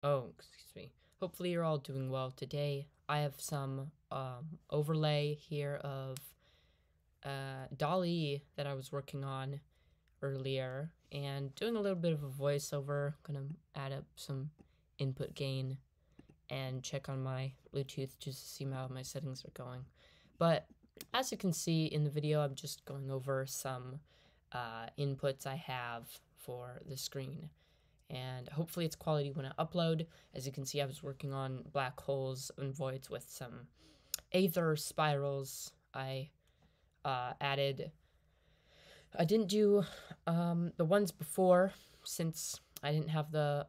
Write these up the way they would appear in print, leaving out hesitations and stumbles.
Oh, excuse me. Hopefully you're all doing well today. I have some overlay here of Dall.E that I was working on earlier and doing a little bit of a voiceover. Gonna add up some input gain and check on my Bluetooth just to see how my settings are going. But as you can see in the video, I'm just going over some inputs I have for the screen, and hopefully it's quality when I upload. As you can see, I was working on black holes and voids with some aether spirals. I didn't do the ones before since I didn't have the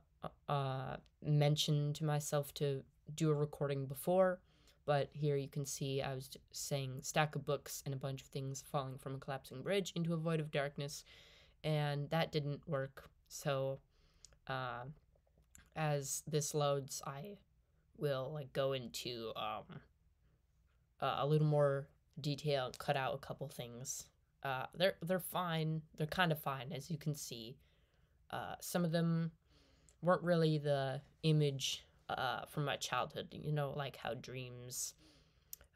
mention to myself to do a recording before. But here you can see I was saying stack of books and a bunch of things falling from a collapsing bridge into a void of darkness, and that didn't work. So uh, as this loads, I will go into a little more detail and cut out a couple things. They're fine. They're kind of fine, as you can see. Some of them weren't really the image from my childhood. You know, like how dreams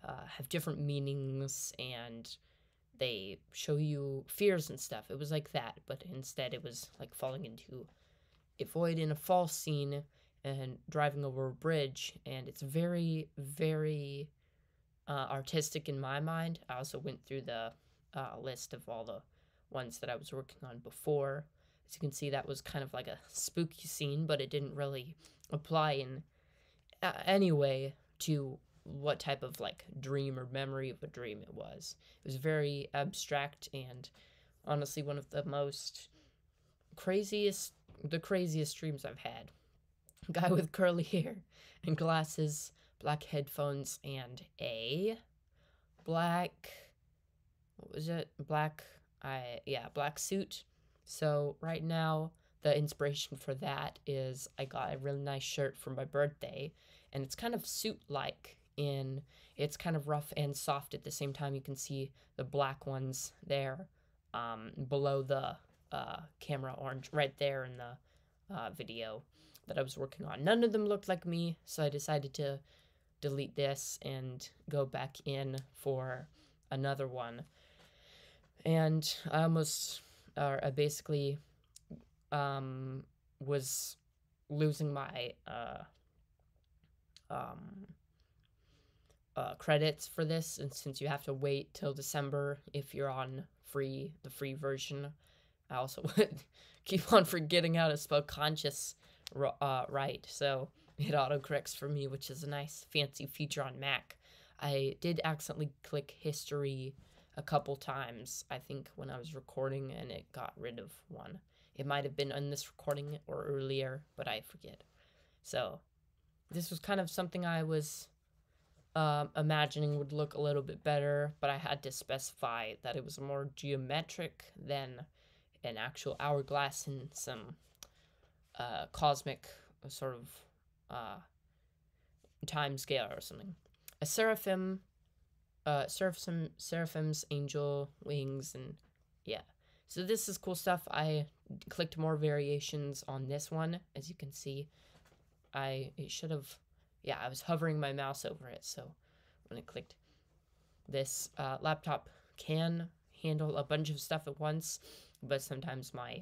have different meanings and they show you fears and stuff. It was like that, but instead it was like falling into a void in a false scene and driving over a bridge, and it's very, very artistic in my mind. I also went through the list of all the ones that I was working on before. As you can see, that was kind of like a spooky scene, but it didn't really apply in any way to what type of dream or memory of a dream it was. It was very abstract and honestly one of the craziest dreams I've had. A guy with curly hair and glasses, black headphones, and a black, what was it? Black suit. So right now, the inspiration for that is I got a really nice shirt for my birthday, and it's kind of suit-like in it's kind of rough and soft at the same time. You can see the black ones there below the camera orange right there in the video that I was working on. None of them looked like me, so I decided to delete this and go back in for another one. And I basically was losing my um, credits for this, and since you have to wait till December if you're on the free version, I also would keep on forgetting how to spell conscious right, so it autocorrects for me, which is a nice fancy feature on Mac. I did accidentally click history a couple times, I think, when I was recording, and it got rid of one. It might have been in this recording or earlier, but I forget. So this was kind of something I was imagining would look a little bit better, but I had to specify that it was more geometric than an actual hourglass and some cosmic sort of time scale or something. A seraphim's angel wings, and yeah. So this is cool stuff. I clicked more variations on this one, as you can see. I was hovering my mouse over it, so when I clicked this laptop can handle a bunch of stuff at once, but sometimes my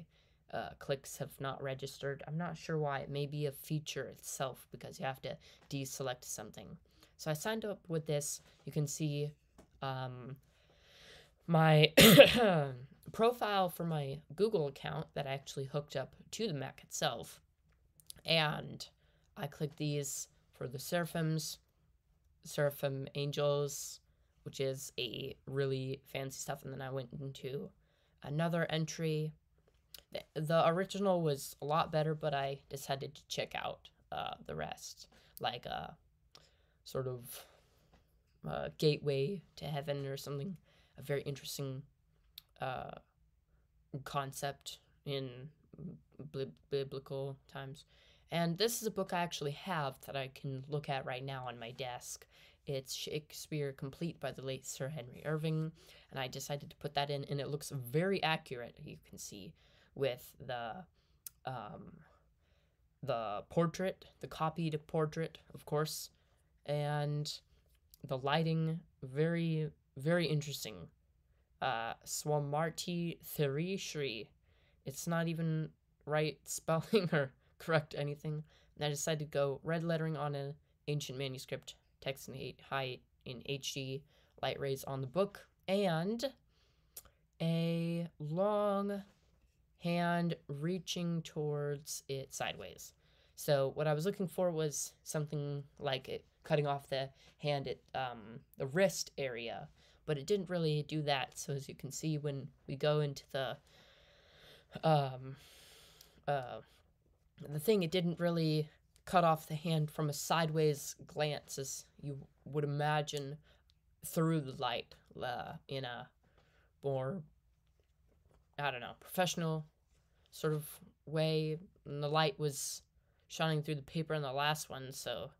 clicks have not registered. I'm not sure why. It may be a feature itself because you have to deselect something. So I signed up with this. You can see my profile for my Google account that I actually hooked up to the Mac itself. And I clicked these for the Seraphim Angels, which is a really fancy stuff. And then I went into another entry. The original was a lot better, but I decided to check out the rest, like a sort of gateway to heaven or something. A very interesting concept in biblical times. And this is a book I actually have that I can look at right now on my desk. It's Shakespeare Complete by the late Sir Henry Irving, and I decided to put that in, and it looks very accurate, you can see, with the portrait, the copied portrait, of course, and the lighting, very, very interesting. Swamarti Thiri Shri. It's not even right spelling or correct anything. And I decided to go red lettering on an ancient manuscript, text in height in HD, light rays on the book, and a long hand reaching towards it sideways. So what I was looking for was something like it cutting off the hand at the wrist area, but it didn't really do that. So as you can see, when we go into um, the thing, it didn't really cut off the hand from a sideways glance, as you would imagine through the light in a more, I don't know, professional sort of way. And the light was shining through the paper in the last one, so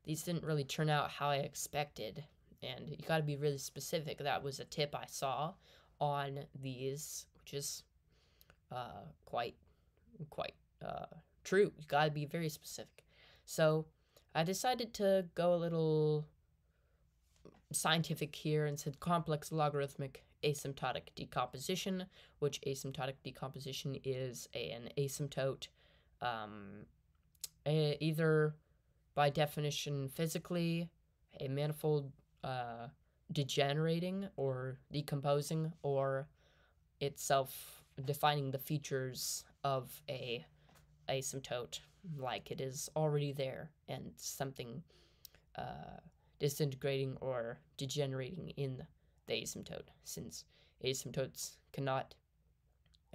these didn't really turn out how I expected. And you got to be really specific. That was a tip I saw on these, which is quite true. You got to be very specific. So I decided to go a little scientific here and said complex logarithmic asymptotic decomposition, which asymptotic decomposition is an asymptote, either by definition physically, a manifold degenerating or decomposing, or itself defining the features of a asymptote like it is already there and something disintegrating or degenerating in the asymptote, since asymptotes cannot,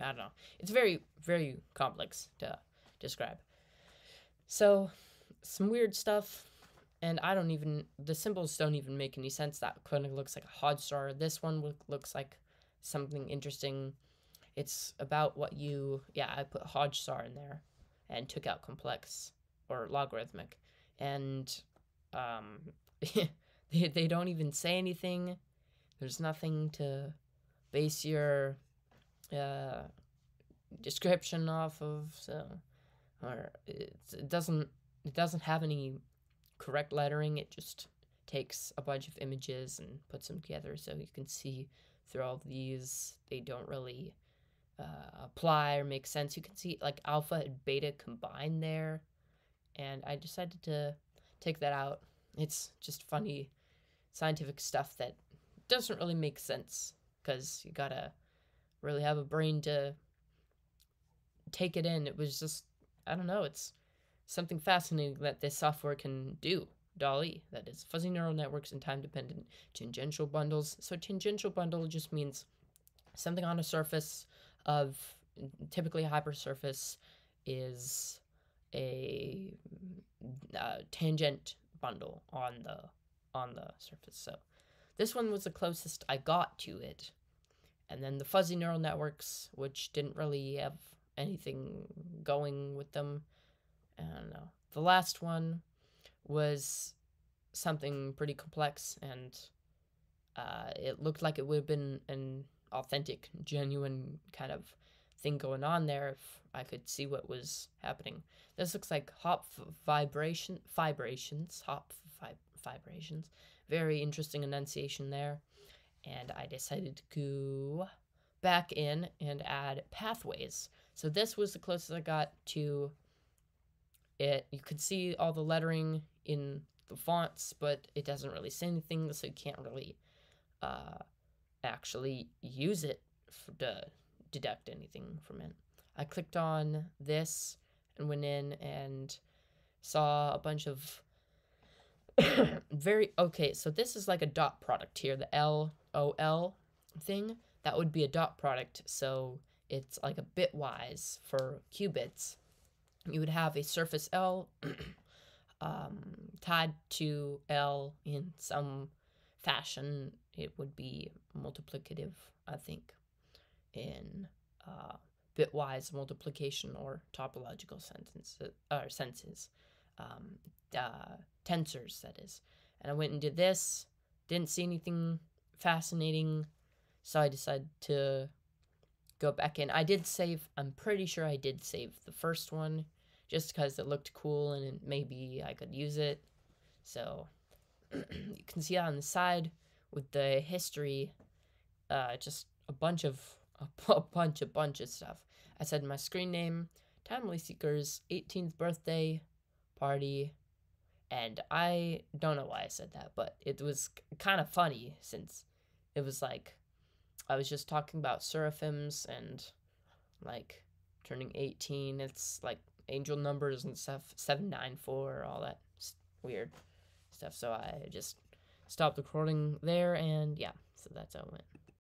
I don't know, it's very, very complex to describe. So some weird stuff, and the symbols don't even make any sense. That kind of looks like a Hodge star. This one looks like something interesting. It's about what I put Hodge star in there and took out complex or logarithmic, and they don't even say anything. There's nothing to base your description off of, so, or it doesn't have any correct lettering. It just takes a bunch of images and puts them together, so you can see through all of these they don't really apply or make sense. You can see like alpha and beta combined there, and I decided to take that out. It's just funny scientific stuff that doesn't really make sense, because you gotta really have a brain to take it in. It was just, I don't know, it's something fascinating that this software can do. Dall.E, that is fuzzy neural networks and time-dependent tangential bundles. So tangential bundle just means something on a surface of, typically a hypersurface, is a tangent bundle on the surface. So this one was the closest I got to it. And then the fuzzy neural networks, which didn't really have anything going with them. I don't know. The last one was something pretty complex, and it looked like it would have been an authentic, genuine kind of thing going on there if I could see what was happening. This looks like hop vibrations. Very interesting enunciation there. And I decided to go back in and add pathways. So this was the closest I got to it. You could see all the lettering in the fonts, but it doesn't really say anything, so you can't really actually use it to deduct anything from it. I clicked on this and went in and saw a bunch of so this is like a dot product here, the LOL thing. That would be a dot product, so it's like a bitwise for qubits. You would have a surface L tied to L in some fashion. It would be multiplicative, I think, in bitwise multiplication or topological senses. Tensors, that is. And I went and did this, didn't see anything fascinating, so I decided to go back in. I did save, I'm pretty sure I did save the first one, just because it looked cool and maybe I could use it. So you can see on the side with the history, just a bunch of a bunch of stuff. I said my screen name, Timely Seeker's 18th birthday party, and I don't know why I said that, but it was kind of funny since it was like I was just talking about seraphims and like turning 18. It's like angel numbers and stuff, 794, all that weird stuff. So I just stopped recording there, and yeah, so that's how it went.